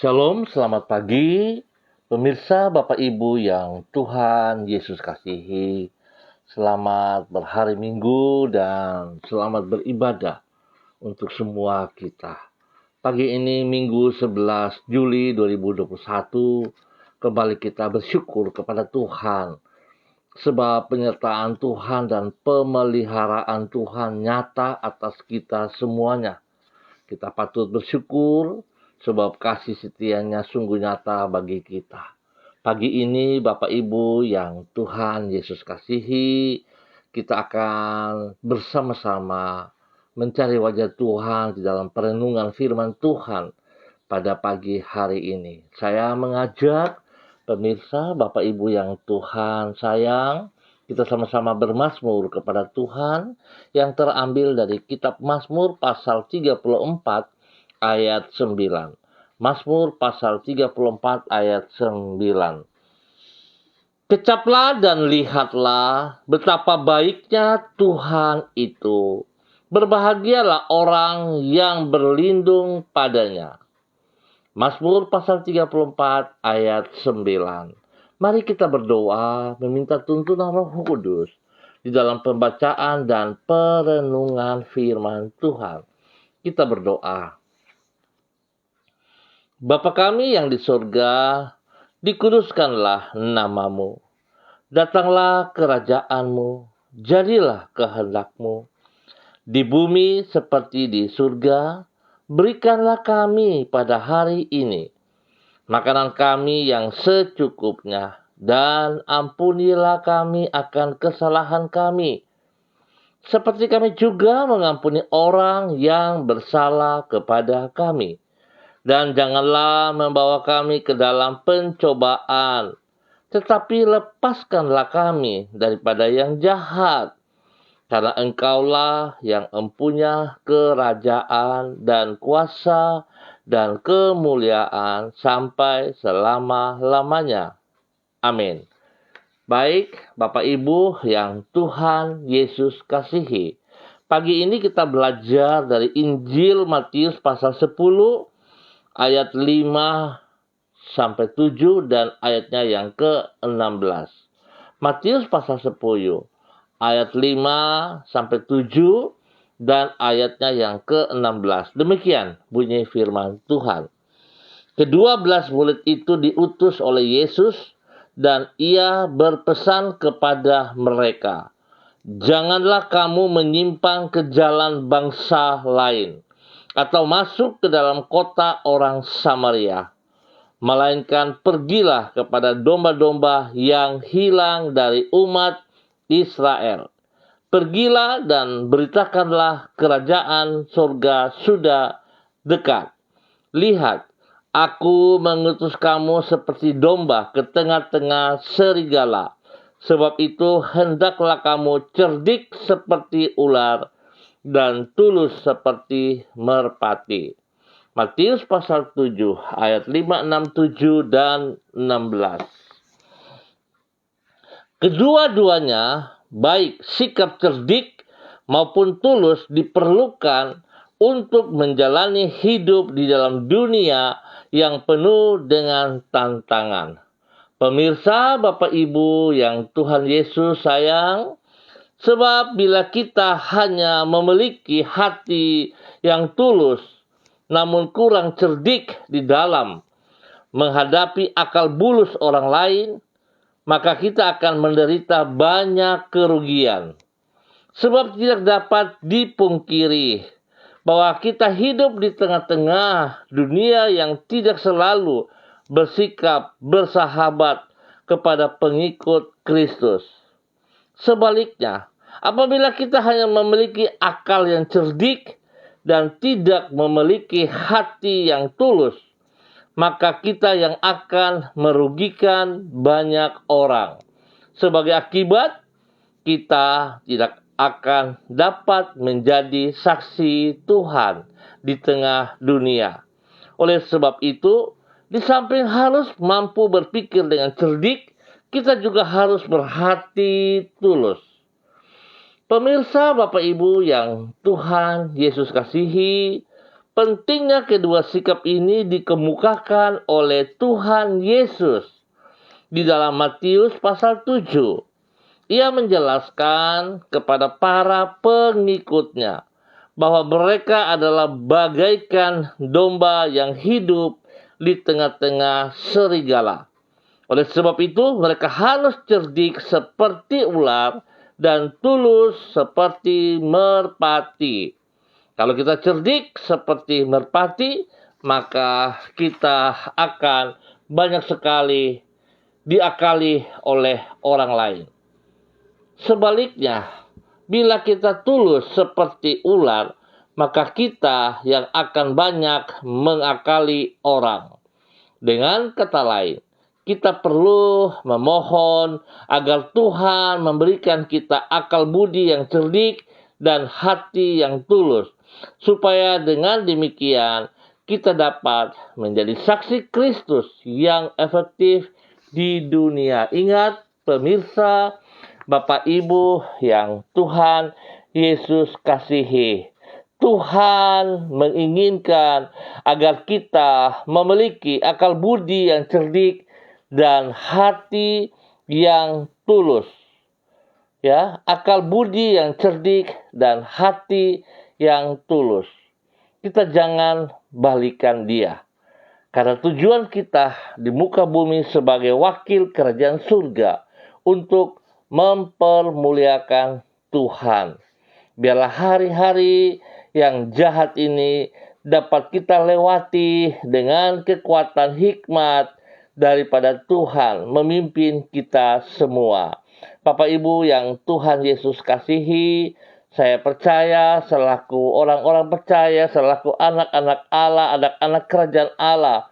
Shalom, selamat pagi, pemirsa Bapak Ibu yang Tuhan Yesus kasihi. Selamat berhari Minggu dan selamat beribadah untuk semua kita. Pagi ini Minggu 11 Juli 2021, kembali kita bersyukur kepada Tuhan. Sebab penyertaan Tuhan dan pemeliharaan Tuhan nyata atas kita semuanya. Kita patut bersyukur sebab kasih setianya sungguh nyata bagi kita. Pagi ini Bapak Ibu yang Tuhan Yesus kasihi, kita akan bersama-sama mencari wajah Tuhan di dalam perenungan firman Tuhan pada pagi hari ini. Saya mengajak pemirsa Bapak Ibu yang Tuhan sayang, kita sama-sama bermazmur kepada Tuhan yang terambil dari kitab Mazmur pasal 34 ayat 9. Mazmur pasal 34 ayat 9. Kecaplah dan lihatlah betapa baiknya Tuhan itu. Berbahagialah orang yang berlindung padanya. Mazmur pasal 34 ayat 9. Mari kita berdoa meminta tuntunan Roh Kudus di dalam pembacaan dan perenungan firman Tuhan. Kita berdoa. Bapa kami yang di surga, dikuduskanlah namamu. Datanglah kerajaanmu, jadilah kehendakmu. Di bumi seperti di surga, berikanlah kami pada hari ini makanan kami yang secukupnya, dan ampunilah kami akan kesalahan kami, seperti kami juga mengampuni orang yang bersalah kepada kami. Dan janganlah membawa kami ke dalam pencobaan, tetapi lepaskanlah kami daripada yang jahat. Karena Engkaulah yang empunya kerajaan dan kuasa dan kemuliaan sampai selama-lamanya. Amin. Baik, Bapak Ibu yang Tuhan Yesus kasihi. Pagi ini kita belajar dari Injil Matius pasal 10 ayat 5 sampai 7 dan ayatnya yang ke-16. Matius pasal 10 ayat 5 sampai 7 dan ayatnya yang ke-16. Demikian bunyi firman Tuhan. Kedua-belas murid itu diutus oleh Yesus dan ia berpesan kepada mereka, "Janganlah kamu menyimpang ke jalan bangsa lain atau masuk ke dalam kota orang Samaria, melainkan pergilah kepada domba-domba yang hilang dari umat Israel. Pergilah dan beritakanlah kerajaan surga sudah dekat. Lihat, aku mengutus kamu seperti domba ke tengah-tengah serigala. Sebab itu hendaklah kamu cerdik seperti ular dan tulus seperti merpati." Matius pasal 7 ayat 5, 6, 7 dan 16. Kedua-duanya, baik sikap cerdik maupun tulus, diperlukan untuk menjalani hidup di dalam dunia yang penuh dengan tantangan. Pemirsa Bapak Ibu yang Tuhan Yesus sayang, sebab bila kita hanya memiliki hati yang tulus, namun kurang cerdik di dalam menghadapi akal bulus orang lain, maka kita akan menderita banyak kerugian. Sebab tidak dapat dipungkiri bahwa kita hidup di tengah-tengah dunia yang tidak selalu bersikap bersahabat kepada pengikut Kristus. Sebaliknya, apabila kita hanya memiliki akal yang cerdik dan tidak memiliki hati yang tulus, maka kita yang akan merugikan banyak orang. Sebagai akibat, kita tidak akan dapat menjadi saksi Tuhan di tengah dunia. Oleh sebab itu, di samping harus mampu berpikir dengan cerdik, kita juga harus berhati tulus. Pemirsa Bapak Ibu yang Tuhan Yesus kasihi, Pentingnya kedua sikap ini dikemukakan oleh Tuhan Yesus di dalam Matius pasal 7. Ia menjelaskan kepada para pengikutnya bahwa mereka adalah bagaikan domba yang hidup di tengah-tengah serigala. Oleh sebab itu, mereka harus cerdik seperti ular dan tulus seperti merpati. Kalau kita cerdik seperti merpati, maka kita akan banyak sekali diakali oleh orang lain. Sebaliknya, bila kita tulus seperti ular, maka kita yang akan banyak mengakali orang. Dengan kata lain, kita perlu memohon agar Tuhan memberikan kita akal budi yang cerdik dan hati yang tulus, supaya dengan demikian kita dapat menjadi saksi Kristus yang efektif di dunia. Ingat pemirsa, Bapak Ibu yang Tuhan Yesus kasihi, Tuhan menginginkan agar kita memiliki akal budi yang cerdik dan hati yang tulus. Ya, akal budi yang cerdik dan hati yang tulus. Kita jangan balikan dia. Karena tujuan kita di muka bumi sebagai wakil kerajaan surga untuk mempermuliakan Tuhan. Biarlah hari-hari yang jahat ini dapat kita lewati dengan kekuatan hikmat daripada Tuhan memimpin kita semua. Bapak Ibu yang Tuhan Yesus kasihi, saya percaya selaku orang-orang percaya, selaku anak-anak Allah, anak-anak kerajaan Allah,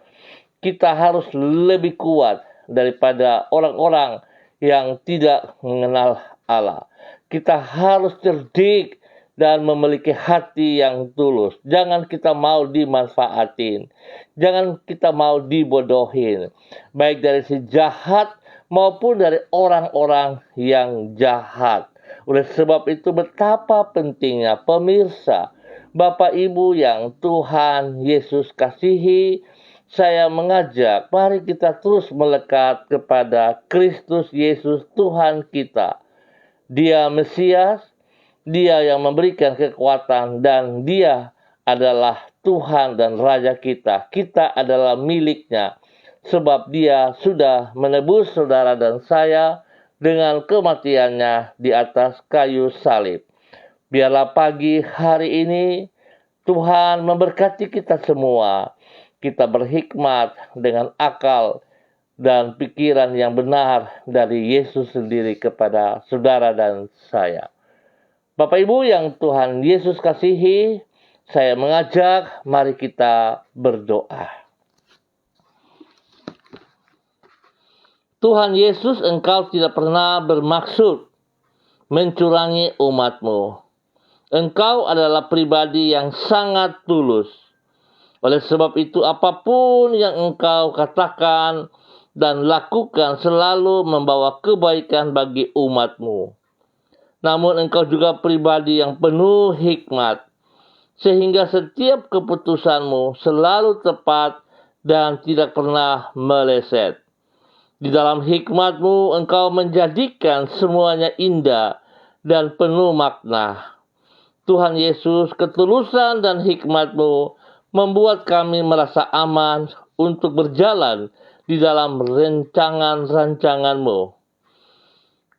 kita harus lebih kuat daripada orang-orang yang tidak mengenal Allah. Kita harus cerdik dan memiliki hati yang tulus. Jangan kita mau dimanfaatin. Jangan kita mau dibodohin. Baik dari si jahat maupun dari orang-orang yang jahat. Oleh sebab itu betapa pentingnya pemirsa, Bapak Ibu yang Tuhan Yesus kasihi, saya mengajak mari kita terus melekat kepada Kristus Yesus Tuhan kita. Dia Mesias, Dia yang memberikan kekuatan, dan Dia adalah Tuhan dan Raja kita. Kita adalah miliknya, sebab Dia sudah menebus saudara dan saya dengan kematiannya di atas kayu salib. Biarlah pagi hari ini Tuhan memberkati kita semua. Kita berhikmat dengan akal dan pikiran yang benar dari Yesus sendiri kepada saudara dan saya. Bapak Ibu yang Tuhan Yesus kasihi, saya mengajak mari kita berdoa. Tuhan Yesus, Engkau tidak pernah bermaksud mencurangi umat-Mu. Engkau adalah pribadi yang sangat tulus. Oleh sebab itu, apapun yang Engkau katakan dan lakukan selalu membawa kebaikan bagi umat-Mu. Namun Engkau juga pribadi yang penuh hikmat, sehingga setiap keputusan-Mu selalu tepat dan tidak pernah meleset. Di dalam hikmat-Mu, Engkau menjadikan semuanya indah dan penuh makna. Tuhan Yesus, ketulusan dan hikmat-Mu membuat kami merasa aman untuk berjalan di dalam rancangan-rancangan-Mu.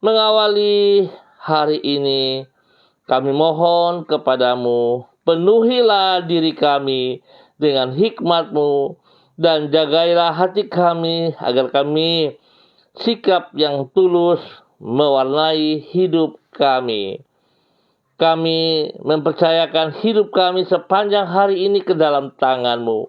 Mengawali hari ini, kami mohon kepadamu, penuhilah diri kami dengan hikmat-Mu, dan jagailah hati kami agar kami sikap yang tulus mewarnai hidup kami. Kami mempercayakan hidup kami sepanjang hari ini ke dalam tangan-Mu.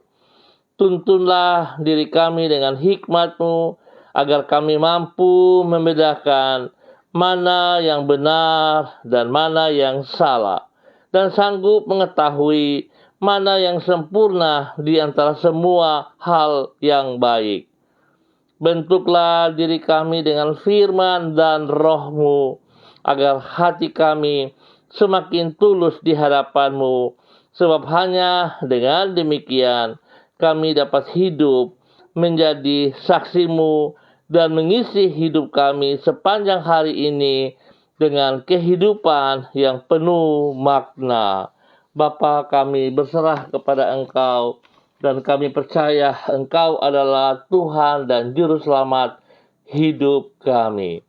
Tuntunlah diri kami dengan hikmat-Mu, agar kami mampu membedakan mana yang benar dan mana yang salah, dan sanggup mengetahui mana yang sempurna di antara semua hal yang baik. Bentuklah diri kami dengan firman dan Roh-Mu, agar hati kami semakin tulus di hadapan-Mu, Sebab hanya dengan demikian kami dapat hidup menjadi saksi-Mu dan mengisi hidup kami sepanjang hari ini dengan kehidupan yang penuh makna. Bapa, kami berserah kepada Engkau dan kami percaya Engkau adalah Tuhan dan Juru Selamat hidup kami.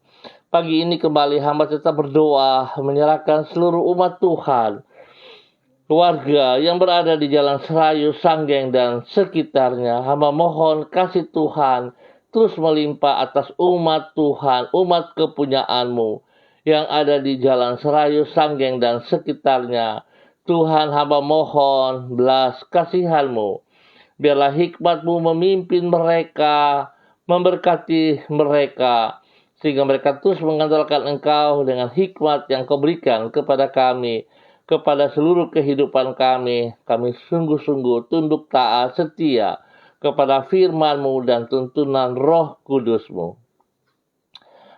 Pagi ini kembali hamba tetap berdoa menyerahkan seluruh umat Tuhan, keluarga yang berada di Jalan Serayu, Sanggeng, dan sekitarnya. Hamba mohon kasih Tuhan terus melimpah atas umat Tuhan, umat kepunyaan-Mu yang ada di Jalan Serayu, Sanggeng, dan sekitarnya. Tuhan, hamba mohon belas kasihan-Mu. Biarlah hikmat-Mu memimpin mereka, memberkati mereka, sehingga mereka terus mengandalkan Engkau dengan hikmat yang Kau berikan kepada kami, kepada seluruh kehidupan kami. Kami sungguh-sungguh tunduk taat setia kepada firman-Mu dan tuntunan Roh Kudus-Mu.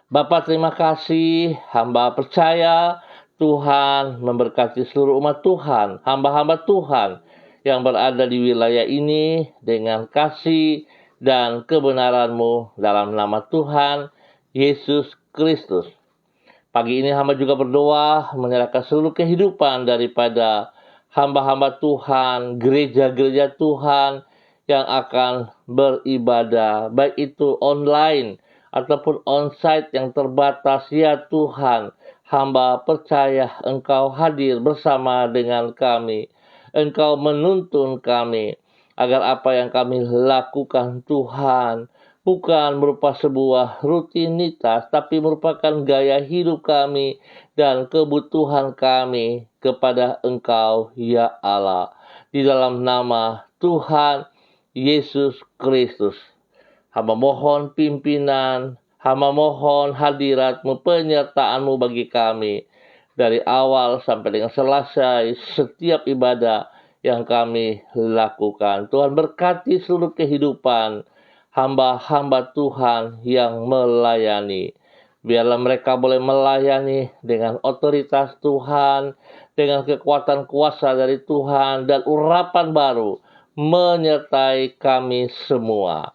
Bapa, terima kasih. Hamba percaya Tuhan memberkati seluruh umat Tuhan, hamba-hamba Tuhan yang berada di wilayah ini dengan kasih dan kebenaran-Mu dalam nama Tuhan Yesus Kristus. Pagi ini hamba juga berdoa menyerahkan seluruh kehidupan daripada hamba-hamba Tuhan, gereja-gereja Tuhan yang akan beribadah, baik itu online ataupun onsite yang terbatas. Ya Tuhan, hamba percaya Engkau hadir bersama dengan kami. Engkau menuntun kami agar apa yang kami lakukan Tuhan bukan merupakan sebuah rutinitas, tapi merupakan gaya hidup kami dan kebutuhan kami kepada Engkau, ya Allah. Di dalam nama Tuhan Yesus Kristus, hamba mohon pimpinan, hamba mohon hadirat-Mu, penyertaan-Mu bagi kami. Dari awal sampai dengan selesai setiap ibadah yang kami lakukan. Tuhan berkati seluruh kehidupan hamba-hamba Tuhan yang melayani. Biarlah mereka boleh melayani dengan otoritas Tuhan, dengan kekuatan kuasa dari Tuhan, dan urapan baru menyertai kami semua.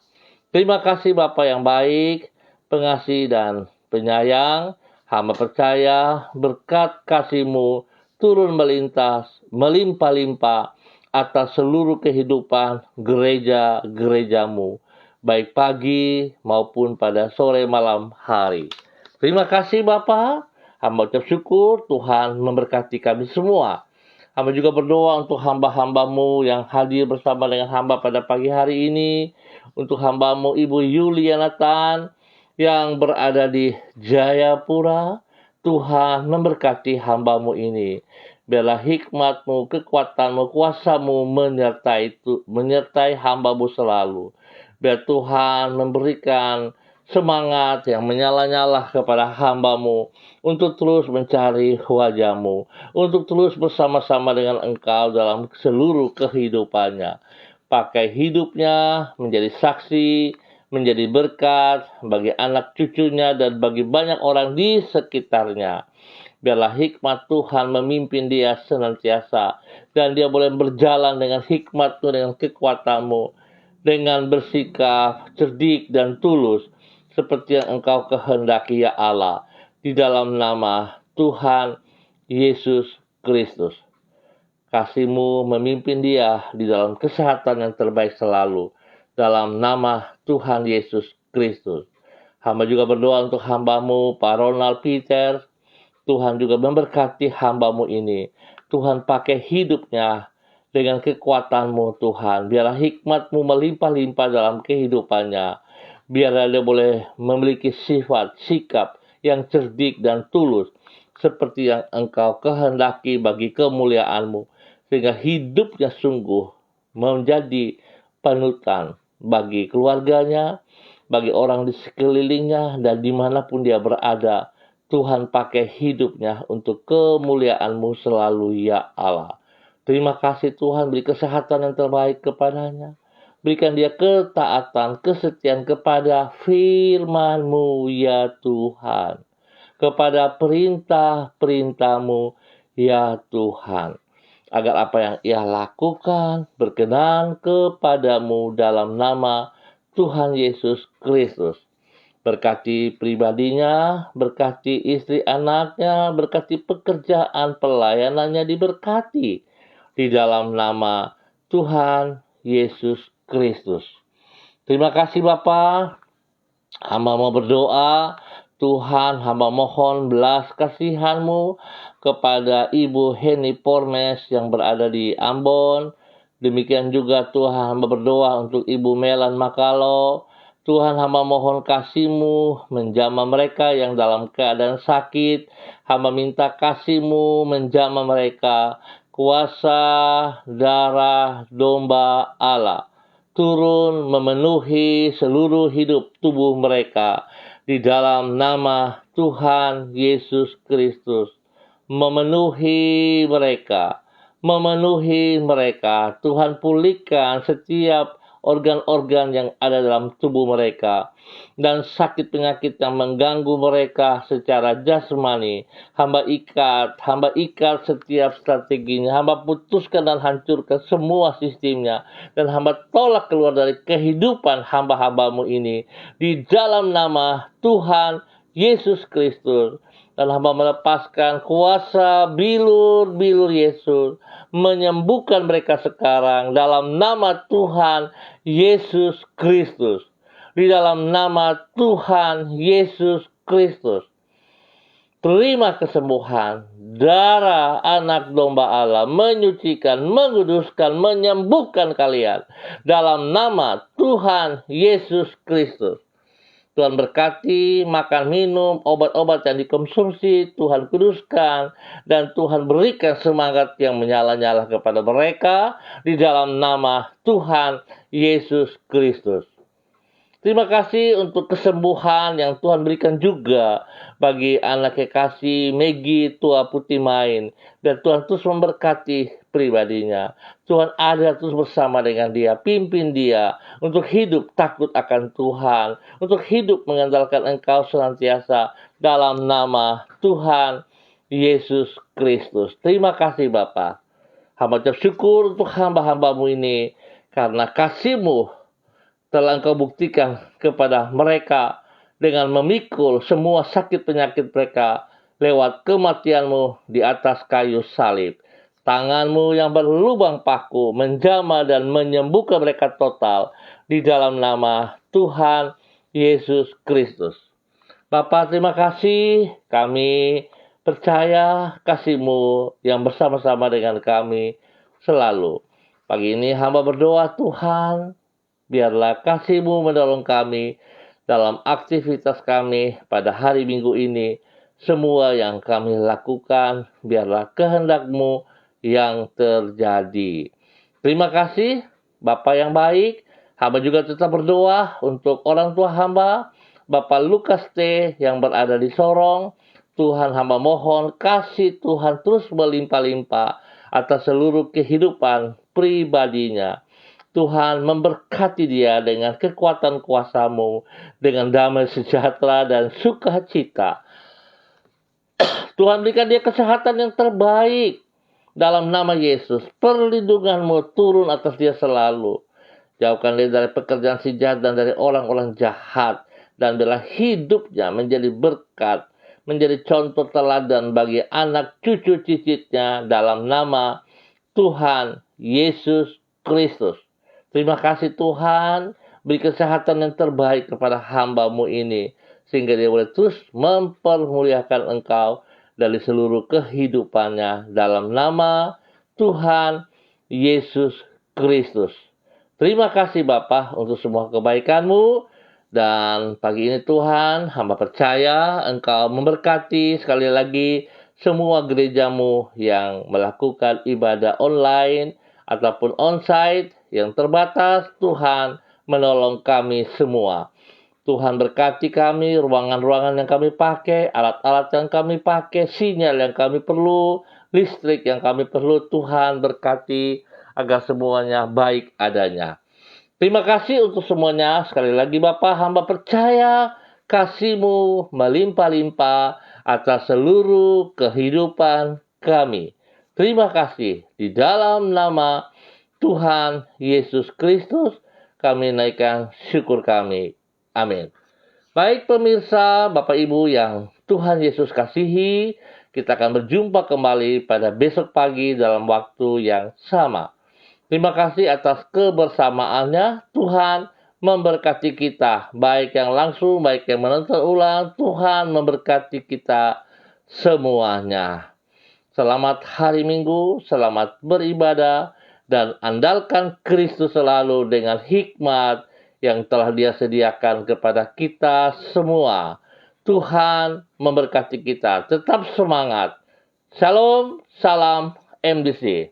Terima kasih Bapa yang baik, pengasih dan penyayang. Hamba percaya berkat kasih-Mu turun melintas, melimpah-limpah atas seluruh kehidupan gereja-gereja-Mu, baik pagi maupun pada sore malam hari. Terima kasih Bapa. Hamba ucap syukur Tuhan memberkati kami semua. Hamba juga berdoa untuk hamba-hamba-Mu yang hadir bersama dengan hamba pada pagi hari ini. Untuk hamba-Mu Ibu Yuliana Tan yang berada di Jayapura. Tuhan memberkati hamba-Mu ini. Biarlah hikmat-Mu, kekuatan-Mu, kuasa-Mu menyertai hamba-Mu selalu. Biar Tuhan memberikan semangat yang menyala-nyala kepada hamba-Mu untuk terus mencari wajah-Mu, untuk terus bersama-sama dengan Engkau dalam seluruh kehidupannya. Pakai hidupnya menjadi saksi, menjadi berkat bagi anak cucunya dan bagi banyak orang di sekitarnya. Biarlah hikmat Tuhan memimpin dia senantiasa, dan dia boleh berjalan dengan hikmat-Mu, dengan kekuatan-Mu, dengan bersikap cerdik dan tulus seperti yang Engkau kehendaki, ya Allah, di dalam nama Tuhan Yesus Kristus. Kasih-Mu memimpin dia di dalam kesehatan yang terbaik selalu, dalam nama Tuhan Yesus Kristus. Hamba juga berdoa untuk hamba-Mu Pak Ronald Peter. Tuhan juga memberkati hamba-Mu ini. Tuhan pakai hidupnya dengan kekuatan-Mu Tuhan. Biarlah hikmat-Mu melimpah-limpah dalam kehidupannya. Biarlah dia boleh memiliki sifat, sikap yang cerdik dan tulus, seperti yang Engkau kehendaki bagi kemuliaan-Mu. Sehingga hidupnya sungguh menjadi panutan bagi keluarganya, bagi orang di sekelilingnya, dan dimanapun dia berada. Tuhan pakai hidupnya untuk kemuliaan-Mu selalu, ya Allah. Terima kasih Tuhan, beri kesehatan yang terbaik kepadanya. Berikan dia ketaatan, kesetiaan kepada firman-Mu, ya Tuhan. Kepada perintah-perintah-Mu, ya Tuhan. agar apa yang ia lakukan berkenan kepadamu dalam nama Tuhan Yesus Kristus. Berkati pribadinya, berkati istri anaknya, berkati pekerjaan pelayanannya diberkati di dalam nama Tuhan Yesus Kristus. Terima kasih Bapa. Hamba mau berdoa, Tuhan hamba mohon belas kasihan-Mu kepada Ibu Heni Pormes yang berada di Ambon. Demikian juga Tuhan hamba berdoa untuk Ibu Melan Makalo. Tuhan hamba mohon kasih-Mu menjamah mereka yang dalam keadaan sakit. Hamba minta kasih-Mu menjamah mereka. Kuasa darah domba Allah turun memenuhi seluruh hidup tubuh mereka di dalam nama Tuhan Yesus Kristus. Memenuhi mereka. Tuhan pulihkan setiap organ-organ yang ada dalam tubuh mereka dan sakit penyakit yang mengganggu mereka secara jasmani. Hamba ikat setiap strateginya, hamba putuskan dan hancurkan semua sistemnya, dan hamba tolak keluar dari kehidupan hamba-hambamu ini di dalam nama Tuhan Yesus Kristus. Dan hamba melepaskan kuasa bilur-bilur Yesus menyembuhkan mereka sekarang dalam nama Tuhan Yesus Kristus. Di dalam nama Tuhan Yesus Kristus. Terima kesembuhan. Darah anak domba Allah menyucikan, menguduskan, menyembuhkan kalian dalam nama Tuhan Yesus Kristus. Tuhan berkati makan minum, obat-obat yang dikonsumsi, Tuhan kuduskan, dan Tuhan berikan semangat yang menyala-nyala kepada mereka di dalam nama Tuhan Yesus Kristus. Terima kasih untuk kesembuhan yang Tuhan berikan juga bagi anak kekasih Megi Tua Putih Main. Dan Tuhan terus memberkati pribadinya. Tuhan ada terus bersama dengan dia, pimpin dia untuk hidup takut akan Tuhan, untuk hidup mengandalkan Engkau senantiasa dalam nama Tuhan Yesus Kristus. Terima kasih Bapa. Hamba ucap syukur untuk hamba-hambamu ini karena kasih-Mu telah Engkau buktikan kepada mereka dengan memikul semua sakit penyakit mereka lewat kematian-Mu di atas kayu salib. Tangan-Mu yang berlubang paku menjamah dan menyembuhkan mereka total di dalam nama Tuhan Yesus Kristus. Bapa, terima kasih. Kami percaya kasih-Mu yang bersama-sama dengan kami selalu. Pagi ini hamba berdoa, Tuhan, biarlah kasih-Mu menolong kami dalam aktivitas kami pada hari Minggu ini. Semua yang kami lakukan, biarlah kehendak-Mu yang terjadi. Terima kasih, Bapa yang baik. Hamba juga tetap berdoa untuk orang tua hamba, Bapak Lukas T. yang berada di Sorong. Tuhan hamba mohon kasih Tuhan terus melimpah-limpah atas seluruh kehidupan pribadinya. Tuhan memberkati dia dengan kekuatan kuasa-Mu, dengan damai sejahtera dan sukacita. Tuhan berikan dia kesehatan yang terbaik. Dalam nama Yesus, perlindungan-Mu turun atas dia selalu. Jauhkan dia dari pekerjaan si jahat dan dari orang-orang jahat. Dan biarlah hidupnya menjadi berkat, menjadi contoh teladan bagi anak cucu cicitnya dalam nama Tuhan Yesus Kristus. Terima kasih Tuhan, beri kesehatan yang terbaik kepada hamba-Mu ini, sehingga dia boleh terus mempermuliakan Engkau dari seluruh kehidupannya dalam nama Tuhan Yesus Kristus. Terima kasih Bapa untuk semua kebaikan-Mu. Dan pagi ini Tuhan, hamba percaya Engkau memberkati sekali lagi semua gereja-Mu yang melakukan ibadah online ataupun onsite yang terbatas. Tuhan menolong kami semua. Tuhan berkati kami, ruangan-ruangan yang kami pakai, alat-alat yang kami pakai, sinyal yang kami perlu, listrik yang kami perlu. Tuhan berkati agar semuanya baik adanya. Terima kasih untuk semuanya. Sekali lagi Bapa, hamba percaya kasih-Mu melimpah-limpah atas seluruh kehidupan kami. Terima kasih. Di dalam nama Tuhan Yesus Kristus, kami naikkan syukur kami. Amin. Baik pemirsa, Bapak Ibu yang Tuhan Yesus kasihi, kita akan berjumpa kembali pada besok pagi dalam waktu yang sama. Terima kasih atas kebersamaannya. Tuhan memberkati kita, baik yang langsung, baik yang menonton ulang. Tuhan memberkati kita semuanya. Selamat hari Minggu, selamat beribadah, dan andalkan Kristus selalu dengan hikmat yang telah Dia sediakan kepada kita semua. Tuhan memberkati kita. Tetap semangat. Shalom, salam MDC.